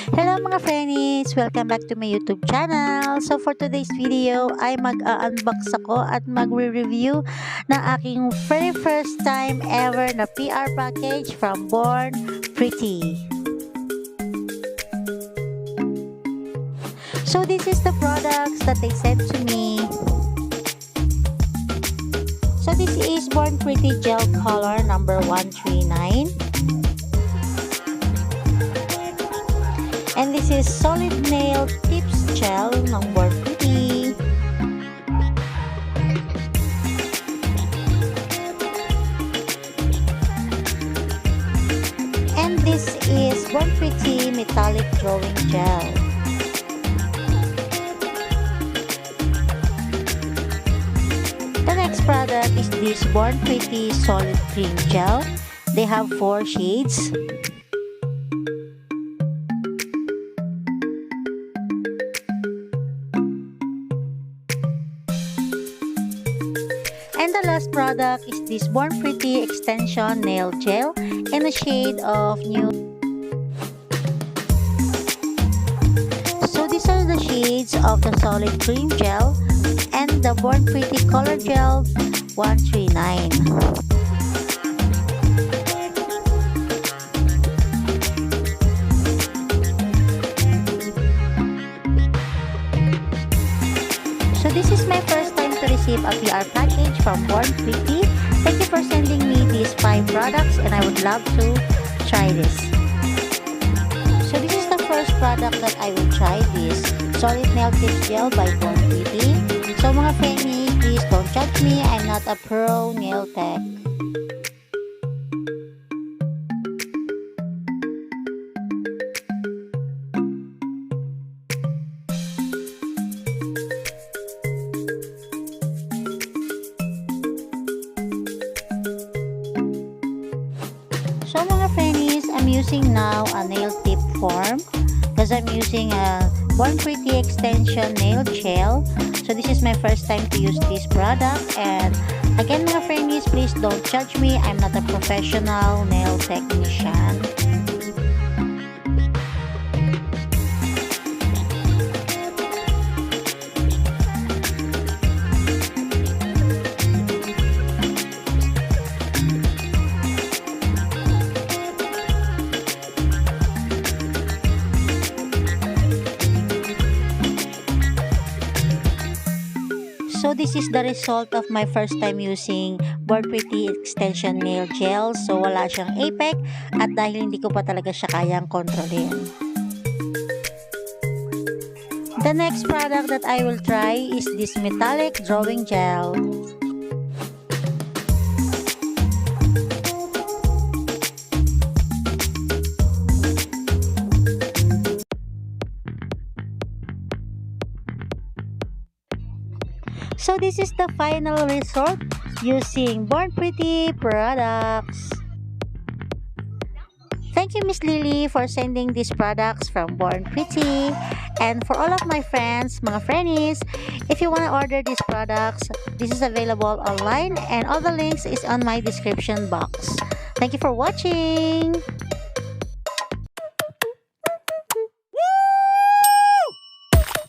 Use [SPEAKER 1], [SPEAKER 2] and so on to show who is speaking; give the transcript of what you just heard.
[SPEAKER 1] Hello mga frennies! Welcome back to my YouTube channel. So for today's video ay mag-unbox ako at mag-review ng aking very first time ever na PR package from Born Pretty. So this is the products that they sent to me. So this is Born Pretty Gel Color number 139. And this is Solid Nail Tips Gel ng Born Pretty. And this is Born Pretty Metallic Drawing Gel. The next product is this Born Pretty Solid Cream Gel. They have 4 shades. And the last product is this Born Pretty Extension Nail Gel in a shade of nude. So these are the shades of the Solid Cream Gel and the Born Pretty Color Gel 139. So this is my first time to receive a PR package from Born Pretty. Thank you for sending me these 5 products and I would love to try this. So this is the first product that I will try, this Solid Nail Tips Gel by Born Pretty. So mga frennies, please don't judge me. I'm not a pro nail tech. So mga frennies, I'm using now a nail tip form because I'm using a Born Pretty Extension Nail Gel. So this is my first time to use this product, and again mga frennies, please don't judge me. I'm not a professional nail technician. So this is the result of my first time using Born Pretty Extension Nail Gel. So wala siyang apex at dahil hindi ko pa talaga siya kayang kontrolin. The next product that I will try is this Metallic Drawing Gel. So this is the final result using Born Pretty products. Thank you Miss Lily for sending these products from Born Pretty. And for all of my friends, mga frennies, if you want to order these products, this is available online and all the links is on my description box. Thank you for watching.